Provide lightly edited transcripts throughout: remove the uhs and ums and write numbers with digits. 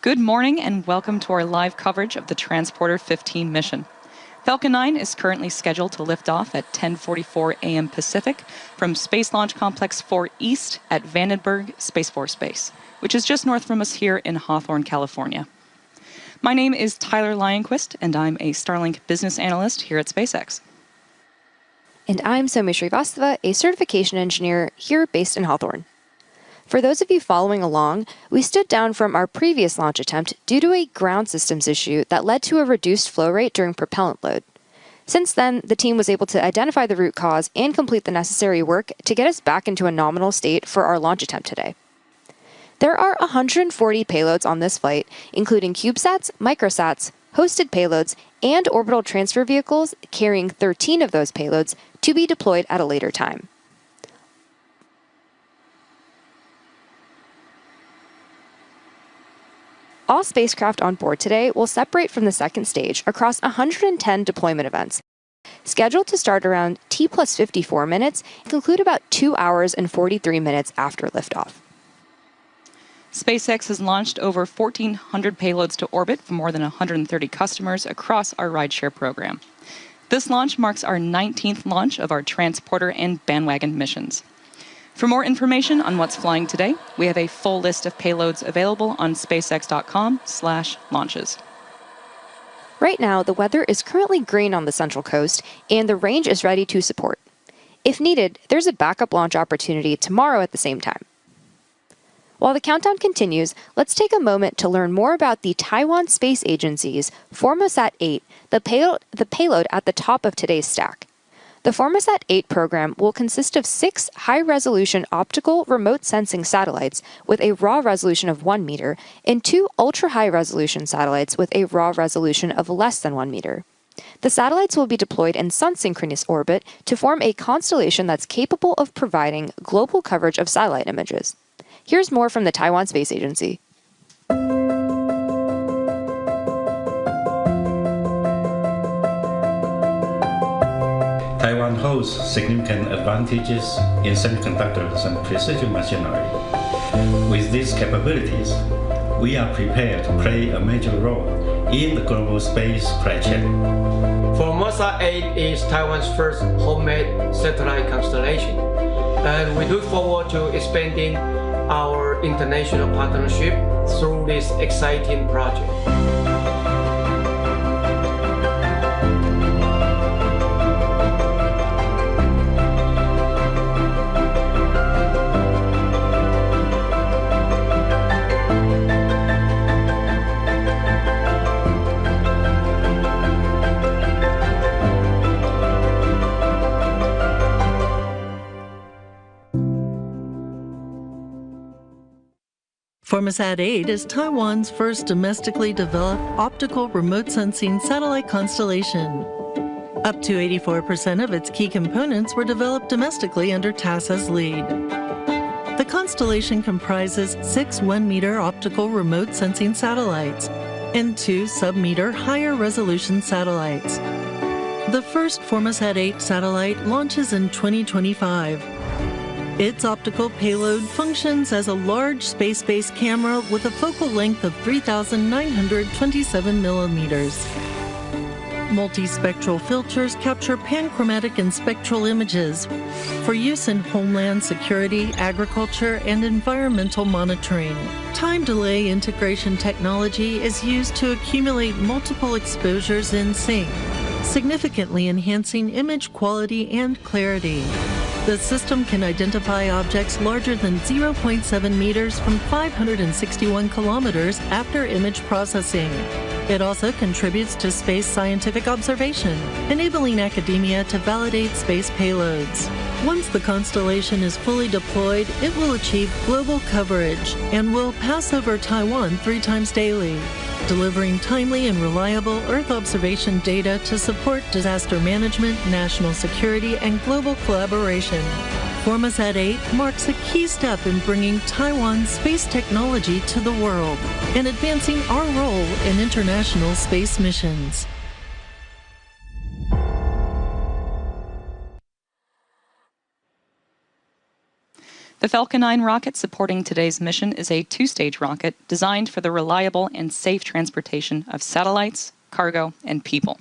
Good morning and welcome to our live coverage of the Transporter 15 mission. Falcon 9 is currently scheduled to lift off at 10:44 a.m. Pacific from Space Launch Complex 4 East at Vandenberg Space Force Base, which is just north from us here in Hawthorne, California. My name is Tyler Lionquist, and I'm a Starlink business analyst here at SpaceX. And I'm Somi Srivastava, a certification engineer here based in Hawthorne. For those of you following along, we stood down from our previous launch attempt due to a ground systems issue that led to a reduced flow rate during propellant load. Since then, the team was able to identify the root cause and complete the necessary work to get us back into a nominal state for our launch attempt today. There are 140 payloads on this flight, including CubeSats, microsats, hosted payloads, and orbital transfer vehicles carrying 13 of those payloads to be deployed at a later time. All spacecraft on board today will separate from the second stage across 110 deployment events, scheduled to start around T+54 minutes and conclude about 2 hours and 43 minutes after liftoff. SpaceX has launched over 1,400 payloads to orbit for more than 130 customers across our rideshare program. This launch marks our 19th launch of our Transporter and Bandwagon missions. For more information on what's flying today, we have a full list of payloads available on spacex.com/launches. Right now, the weather is currently green on the Central Coast, and the range is ready to support. If needed, there's a backup launch opportunity tomorrow at the same time. While the countdown continues, let's take a moment to learn more about the Taiwan Space Agency's Formosat 8, the payload at the top of today's stack. The Formosat 8 program will consist of 6 high-resolution optical remote sensing satellites with a raw resolution of 1 meter and 2 ultra-high-resolution satellites with a raw resolution of less than 1 meter. The satellites will be deployed in sun-synchronous orbit to form a constellation that's capable of providing global coverage of satellite images. Here's more from the Taiwan Space Agency. Taiwan holds significant advantages in semiconductors and precision machinery. With these capabilities, we are prepared to play a major role in the global space supply chain. Formosa 8 is Taiwan's first homemade satellite constellation, and we look forward to expanding our international partnership through this exciting project. Formosat 8 is Taiwan's first domestically developed optical remote sensing satellite constellation. Up to 84% of its key components were developed domestically under TASA's lead. The constellation comprises 6 1-meter optical remote sensing satellites and 2 sub-meter higher resolution satellites. The first Formosat 8 satellite launches in 2025. Its optical payload functions as a large space-based camera with a focal length of 3,927 millimeters. Multispectral filters capture panchromatic and spectral images for use in homeland security, agriculture, and environmental monitoring. Time delay integration technology is used to accumulate multiple exposures in sync, significantly enhancing image quality and clarity. The system can identify objects larger than 0.7 meters from 561 kilometers after image processing. It also contributes to space scientific observation, enabling academia to validate space payloads. Once the constellation is fully deployed, it will achieve global coverage and will pass over Taiwan 3 times daily, delivering timely and reliable Earth observation data to support disaster management, national security, and global collaboration. Formosat 8 marks a key step in bringing Taiwan's space technology to the world and advancing our role in international space missions. The Falcon 9 rocket supporting today's mission is a two-stage rocket designed for the reliable and safe transportation of satellites, cargo, and people.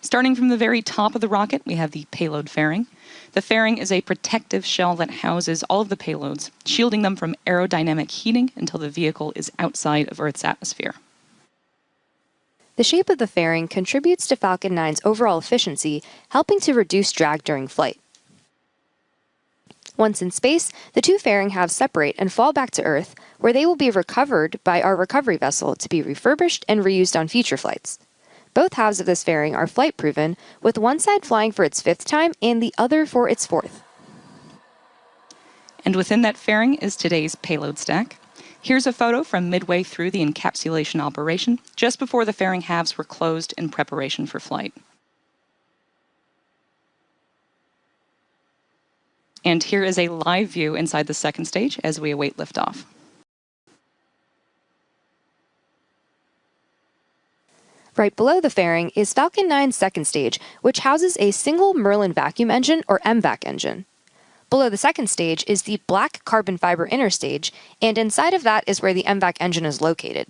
Starting from the very top of the rocket, we have the payload fairing. The fairing is a protective shell that houses all of the payloads, shielding them from aerodynamic heating until the vehicle is outside of Earth's atmosphere. The shape of the fairing contributes to Falcon 9's overall efficiency, helping to reduce drag during flight. Once in space, the two fairing halves separate and fall back to Earth, where they will be recovered by our recovery vessel to be refurbished and reused on future flights. Both halves of this fairing are flight-proven, with one side flying for its 5th time and the other for its 4th. And within that fairing is today's payload stack. Here's a photo from midway through the encapsulation operation, just before the fairing halves were closed in preparation for flight. And here is a live view inside the second stage as we await liftoff. Right below the fairing is Falcon 9's second stage, which houses a single Merlin vacuum engine, or MVAC engine. Below the second stage is the black carbon fiber inner stage, and inside of that is where the MVAC engine is located.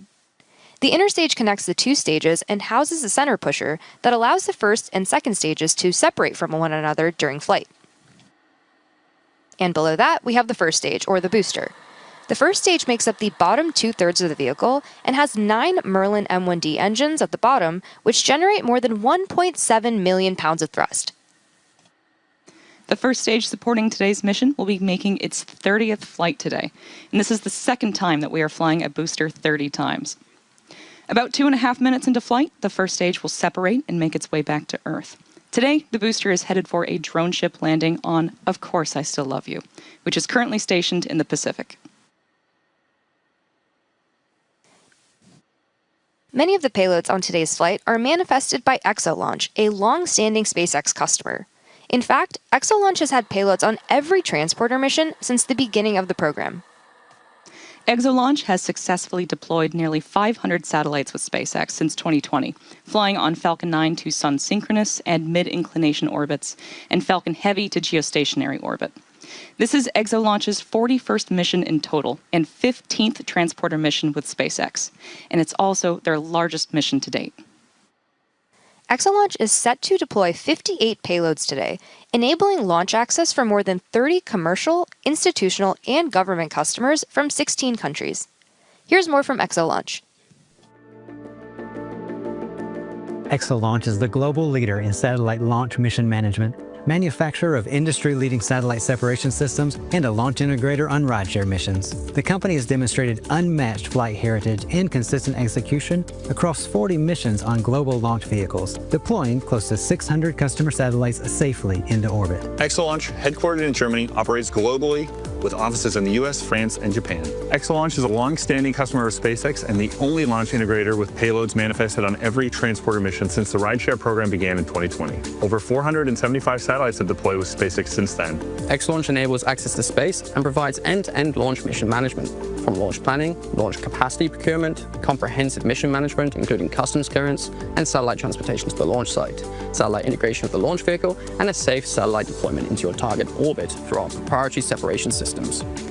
The inner stage connects the two stages and houses a center pusher that allows the first and second stages to separate from one another during flight. And below that, we have the first stage, or the booster. The first stage makes up the bottom 2/3 of the vehicle and has 9 Merlin M1D engines at the bottom, which generate more than 1.7 million pounds of thrust. The first stage supporting today's mission will be making its 30th flight today, and this is the second time that we are flying a booster 30 times. About 2.5 minutes into flight, the first stage will separate and make its way back to Earth. Today, the booster is headed for a drone ship landing on Of Course I Still Love You, which is currently stationed in the Pacific. Many of the payloads on today's flight are manifested by ExoLaunch, a long-standing SpaceX customer. In fact, ExoLaunch has had payloads on every transporter mission since the beginning of the program. ExoLaunch has successfully deployed nearly 500 satellites with SpaceX since 2020, flying on Falcon 9 to sun-synchronous and mid-inclination orbits, and Falcon Heavy to geostationary orbit. This is ExoLaunch's 41st mission in total and 15th transporter mission with SpaceX, and it's also their largest mission to date. ExoLaunch is set to deploy 58 payloads today, enabling launch access for more than 30 commercial, institutional, and government customers from 16 countries. Here's more from ExoLaunch. ExoLaunch is the global leader in satellite launch mission management, manufacturer of industry-leading satellite separation systems, and a launch integrator on rideshare missions. The company has demonstrated unmatched flight heritage and consistent execution across 40 missions on global launch vehicles, deploying close to 600 customer satellites safely into orbit. ExoLaunch, headquartered in Germany, operates globally with offices in the US, France, and Japan. ExoLaunch is a long-standing customer of SpaceX and the only launch integrator with payloads manifested on every transporter mission since the rideshare program began in 2020. Over 475 satellites have deployed with SpaceX since then. ExoLaunch enables access to space and provides end-to-end launch mission management, from launch planning, launch capacity procurement, comprehensive mission management, including customs clearance, and satellite transportation to the launch site, satellite integration of the launch vehicle, and a safe satellite deployment into your target orbit through our proprietary separation systems.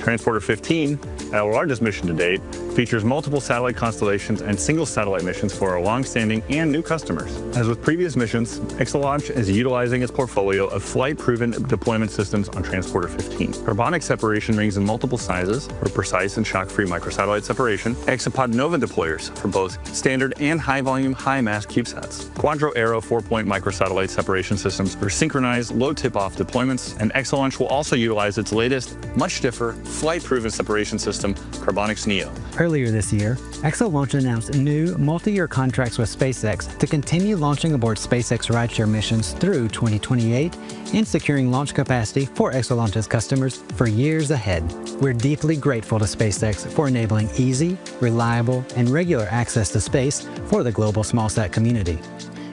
Transporter 15, our largest mission to date, features multiple satellite constellations and single satellite missions for our long-standing and new customers. As with previous missions, ExoLaunch is utilizing its portfolio of flight-proven deployment systems on Transporter 15. Carbonic separation rings in multiple sizes for precise and shock-free microsatellite separation, Exapod Nova deployers for both standard and high-volume, high-mass CubeSats, Quadro Aero 4-point microsatellite separation systems for synchronized, low tip-off deployments, and ExoLaunch will also utilize its latest, much stiffer, flight-proven separation system, Carbonics Neo. Earlier this year, ExoLaunch announced new multi-year contracts with SpaceX to continue launching aboard SpaceX rideshare missions through 2028 and securing launch capacity for ExoLaunch's customers for years ahead. We're deeply grateful to SpaceX for enabling easy, reliable, and regular access to space for the global smallsat community.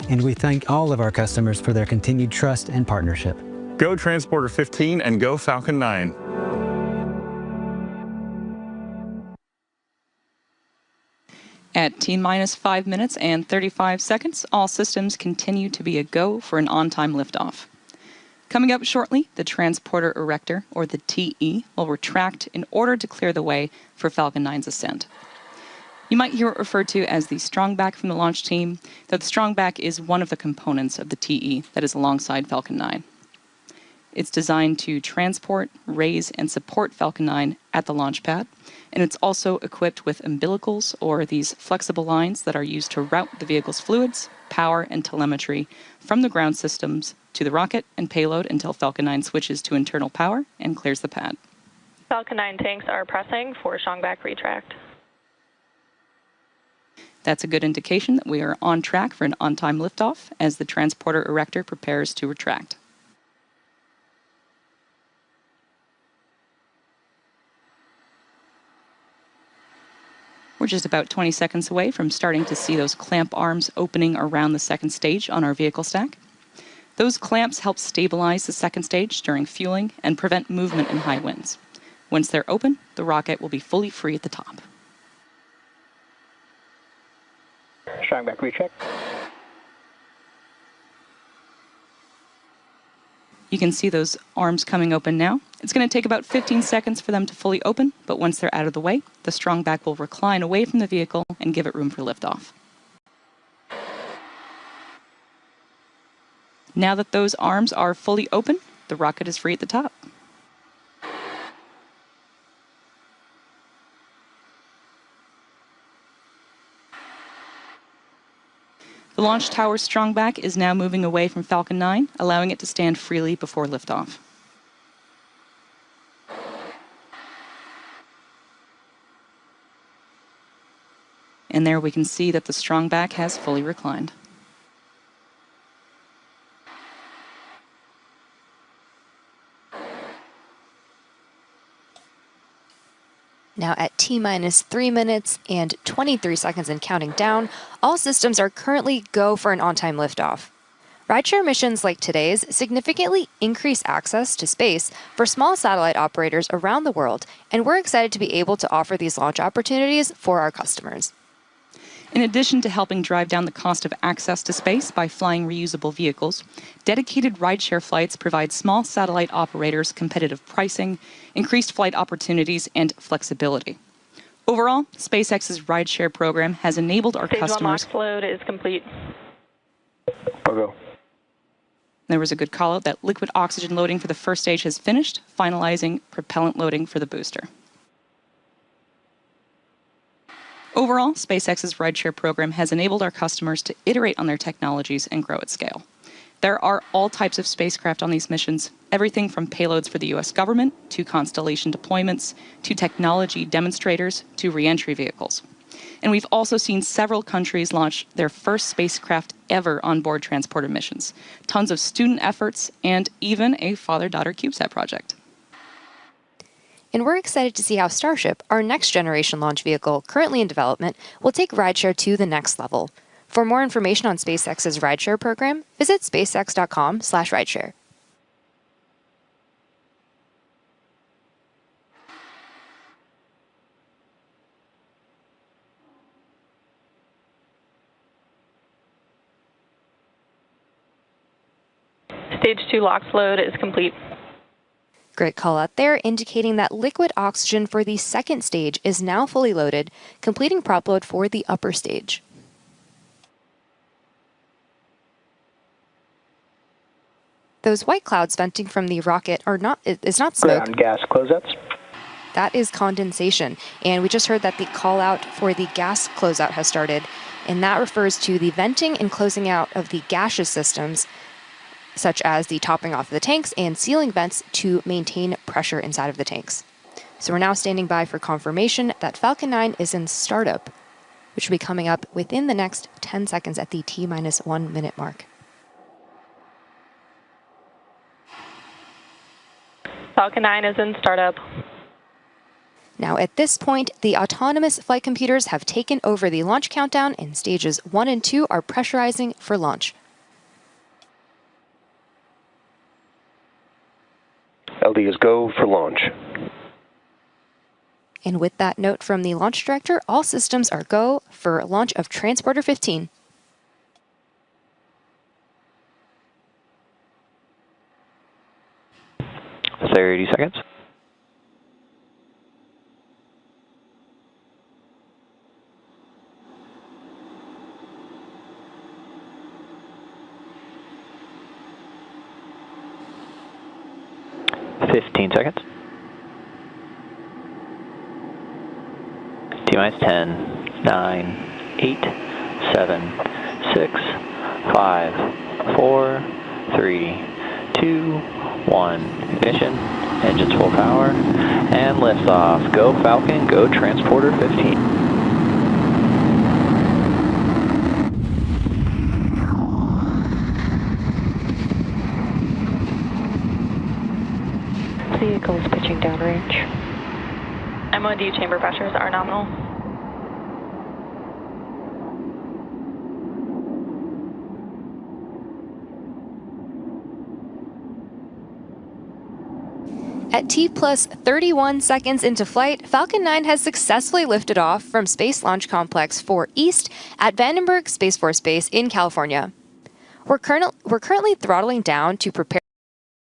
And we thank all of our customers for their continued trust and partnership. Go Transporter 15 and go Falcon 9. At T-minus 5 minutes and 35 seconds, all systems continue to be a go for an on-time liftoff. Coming up shortly, the Transporter Erector, or the TE, will retract in order to clear the way for Falcon 9's ascent. You might hear it referred to as the strongback from the launch team, though the strongback is one of the components of the TE that is alongside Falcon 9. It's designed to transport, raise, and support Falcon 9 at the launch pad, and it's also equipped with umbilicals, or these flexible lines that are used to route the vehicle's fluids, power, and telemetry from the ground systems to the rocket and payload until Falcon 9 switches to internal power and clears the pad. Falcon 9 tanks are pressing for strongback retract. That's a good indication that we are on track for an on-time liftoff as the Transporter Erector prepares to retract. We're just about 20 seconds away from starting to see those clamp arms opening around the second stage on our vehicle stack. Those clamps help stabilize the second stage during fueling and prevent movement in high winds. Once they're open, the rocket will be fully free at the top. Strongback recheck. You can see those arms coming open now. It's going to take about 15 seconds for them to fully open, but once they're out of the way, the strongback will recline away from the vehicle and give it room for liftoff. Now that those arms are fully open, the rocket is free at the top. The launch tower's strongback is now moving away from Falcon 9, allowing it to stand freely before liftoff. And there we can see that the strongback has fully reclined. Now at T-minus 3 minutes and 23 seconds and counting down, all systems are currently go for an on-time liftoff. Rideshare missions like today's significantly increase access to space for small satellite operators around the world, and we're excited to be able to offer these launch opportunities for our customers. In addition to helping drive down the cost of access to space by flying reusable vehicles, dedicated rideshare flights provide small satellite operators competitive pricing, increased flight opportunities, and flexibility. Overall, SpaceX's rideshare program has enabled our customers... Stage 1 LOX load is complete. Go. There was a good call out that liquid oxygen loading for the first stage has finished, finalizing propellant loading for the booster. Overall, SpaceX's rideshare program has enabled our customers to iterate on their technologies and grow at scale. There are all types of spacecraft on these missions, everything from payloads for the US government, to constellation deployments, to technology demonstrators, to re-entry vehicles. And we've also seen several countries launch their first spacecraft ever on board transporter missions, tons of student efforts, and even a father-daughter CubeSat project. And we're excited to see how Starship, our next-generation launch vehicle currently in development, will take rideshare to the next level. For more information on SpaceX's rideshare program, visit spacex.com/rideshare. Stage 2 LOX load is complete. Great call out there, indicating that liquid oxygen for the second stage is now fully loaded, completing prop load for the upper stage. Those white clouds venting from the rocket is not smoke. Ground gas closeouts. That is condensation. And we just heard that the call out for the gas closeout has started, and that refers to the venting and closing out of the gaseous systems, such as the topping off of the tanks and sealing vents to maintain pressure inside of the tanks. So we're now standing by for confirmation that Falcon 9 is in startup, which will be coming up within the next 10 seconds at the T-minus 1 minute mark. Falcon 9 is in startup. Now at this point, the autonomous flight computers have taken over the launch countdown, and stages 1 and 2 are pressurizing for launch. LD is go for launch. And with that note from the launch director, all systems are go for launch of Transporter 15. 30 seconds. Seconds. T-minus 10, 9, 8, 7, 6, 5, 4, 3, 2, 1. Ignition, engines full power, and liftoff. Go Falcon, go Transporter 15. Vehicle is pitching downrange. MOD chamber pressures are nominal. At T plus 31 seconds into flight, Falcon 9 has successfully lifted off from Space Launch Complex 4 East at Vandenberg Space Force Base in California. We're currently throttling down to prepare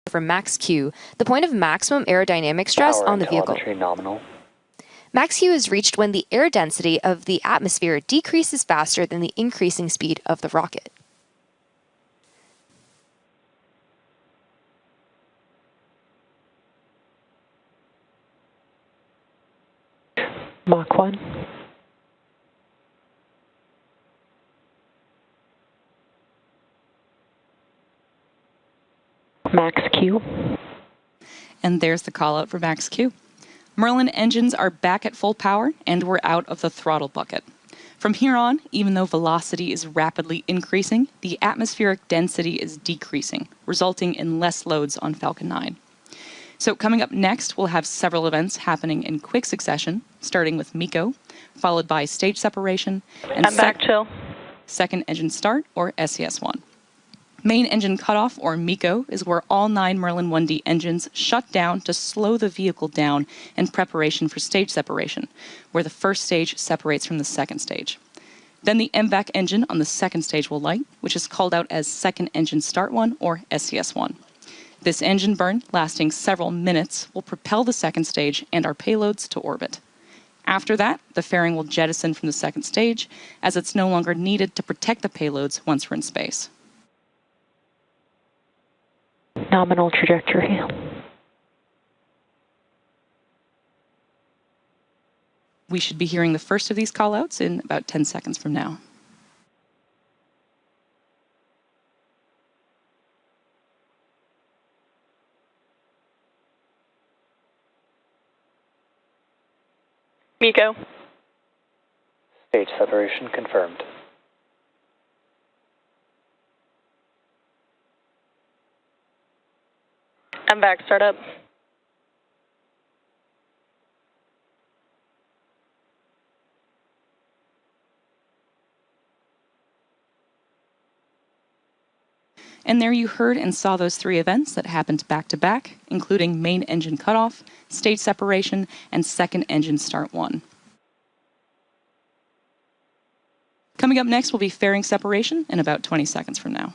for max Q, the point of maximum aerodynamic stress on the vehicle. Nominal. Max Q is reached when the air density of the atmosphere decreases faster than the increasing speed of the rocket. Mach 1. Max Q. And there's the call out for Max Q. Merlin engines are back at full power and we're out of the throttle bucket. From here on, even though velocity is rapidly increasing, the atmospheric density is decreasing, resulting in less loads on Falcon 9. So coming up next, we'll have several events happening in quick succession, starting with MECO, followed by stage separation, and second engine start, or SES-1. Main engine cutoff, or MECO, is where all 9 Merlin 1D engines shut down to slow the vehicle down in preparation for stage separation, where the first stage separates from the second stage. Then the MVAC engine on the second stage will light, which is called out as second engine start 1, or SES-1. This engine burn, lasting several minutes, will propel the second stage and our payloads to orbit. After that, the fairing will jettison from the second stage, as it's no longer needed to protect the payloads once we're in space. Nominal trajectory. We should be hearing the first of these callouts in about 10 seconds from now. MECO. Stage separation confirmed. MVAC startup. And there you heard and saw those 3 events that happened back to back, including main engine cutoff, stage separation, and second engine start 1. Coming up next will be fairing separation in about 20 seconds from now.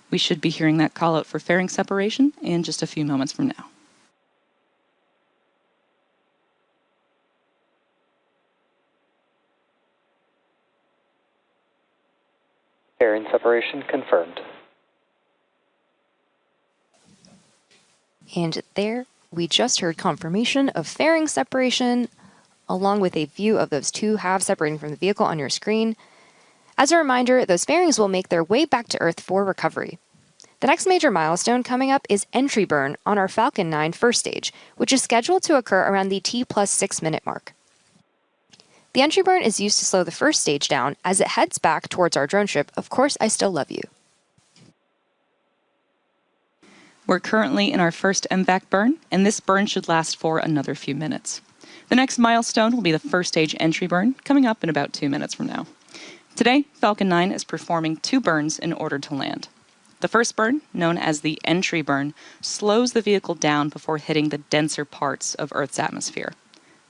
We should be hearing that call out for fairing separation in just a few moments from now. Fairing separation confirmed. And there, we just heard confirmation of fairing separation, along with a view of those 2 halves separating from the vehicle on your screen. As a reminder, those fairings will make their way back to Earth for recovery. The next major milestone coming up is entry burn on our Falcon 9 first stage, which is scheduled to occur around the T plus 6 minute mark. The entry burn is used to slow the first stage down as it heads back towards our drone ship, Of Course I Still Love You. We're currently in our first MVAC burn, and this burn should last for another few minutes. The next milestone will be the first stage entry burn, coming up in about 2 minutes from now. Today, Falcon 9 is performing 2 burns in order to land. The first burn, known as the entry burn, slows the vehicle down before hitting the denser parts of Earth's atmosphere.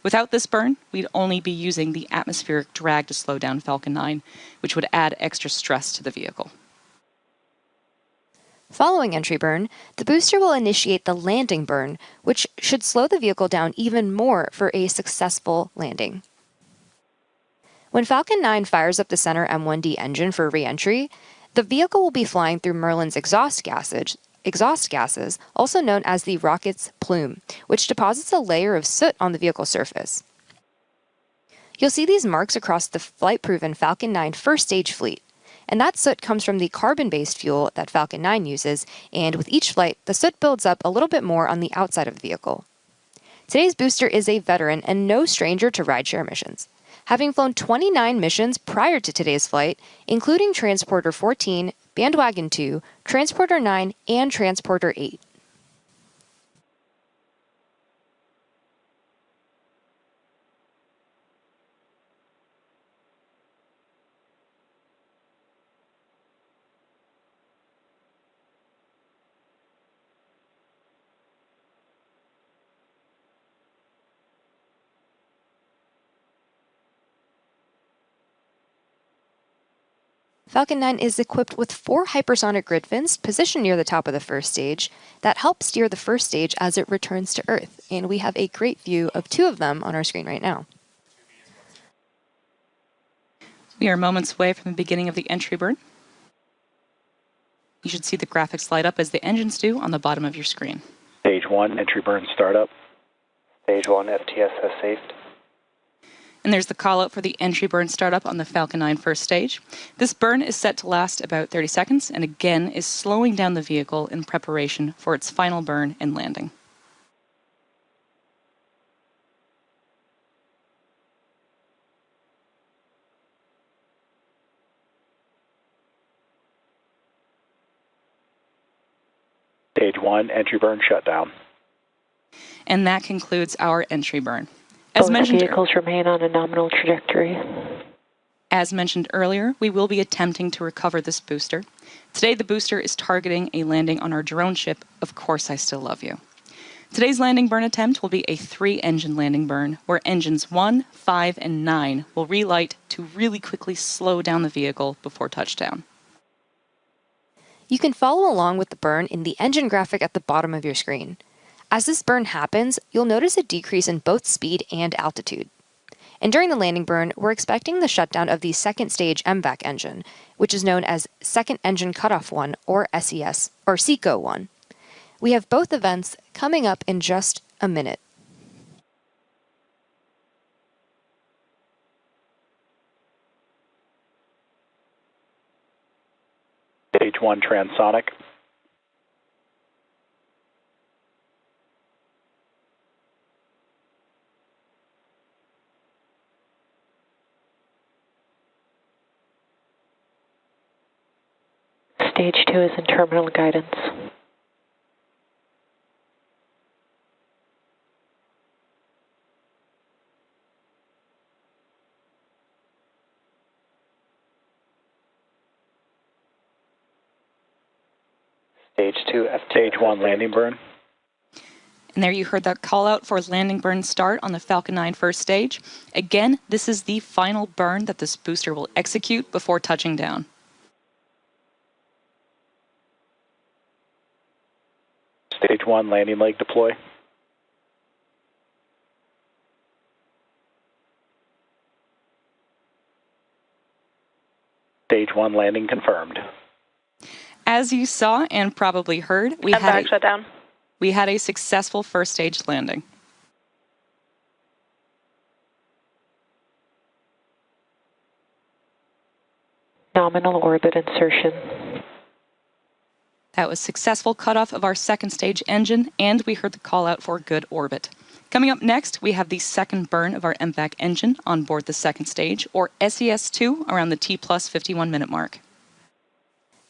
Without this burn, we'd only be using the atmospheric drag to slow down Falcon 9, which would add extra stress to the vehicle. Following entry burn, the booster will initiate the landing burn, which should slow the vehicle down even more for a successful landing. When Falcon 9 fires up the center M1D engine for re-entry, the vehicle will be flying through Merlin's exhaust gases, also known as the rocket's plume, which deposits a layer of soot on the vehicle surface. You'll see these marks across the flight-proven Falcon 9 first stage fleet, and that soot comes from the carbon-based fuel that Falcon 9 uses, and with each flight, the soot builds up a little bit more on the outside of the vehicle. Today's booster is a veteran and no stranger to rideshare missions, having flown 29 missions prior to today's flight, including Transporter 14, Bandwagon 2, Transporter 9, and Transporter 8. Falcon 9 is equipped with 4 hypersonic grid fins positioned near the top of the first stage that help steer the first stage as it returns to Earth, and we have a great view of 2 of them on our screen right now. We are moments away from the beginning of the entry burn. You should see the graphics light up as the engines do on the bottom of your screen. Stage 1, entry burn startup. Stage 1, FTSS saved. And there's the call out for the entry burn startup on the Falcon 9 first stage. This burn is set to last about 30 seconds and again is slowing down the vehicle in preparation for its final burn and landing. Stage 1, entry burn shutdown. And that concludes our entry burn. Both vehicles remain on a nominal trajectory. As mentioned earlier, we will be attempting to recover this booster. Today, the booster is targeting a landing on our drone ship, Of Course I Still Love You. Today's landing burn attempt will be a 3-engine landing burn, where engines 1, 5, and 9 will relight to really quickly slow down the vehicle before touchdown. You can follow along with the burn in the engine graphic at the bottom of your screen. As this burn happens, you'll notice a decrease in both speed and altitude. And during the landing burn, we're expecting the shutdown of the second stage MVAC engine, which is known as Second Engine Cutoff 1, or SES, or SECO 1. We have both events coming up in just a minute. Stage 1, transonic. Stage 2 is in terminal guidance. Stage 2, Stage 1 landing burn. And there you heard that call out for landing burn start on the Falcon 9 first stage. Again, this is the final burn that this booster will execute before touching down. Stage 1 landing leg deploy. Stage 1 landing confirmed. As you saw and probably heard, we had a successful first stage landing. Nominal orbit insertion. That was successful cutoff of our second stage engine, and we heard the call out for good orbit. Coming up next, we have the second burn of our MVAC engine on board the second stage, or SES-2, around the T+, 51 minute mark.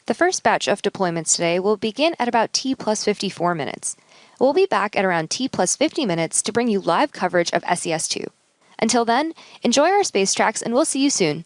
The first batch of deployments today will begin at about T+ 54 minutes. We'll be back at around T+ 50 minutes to bring you live coverage of SES-2. Until then, enjoy our space tracks and we'll see you soon.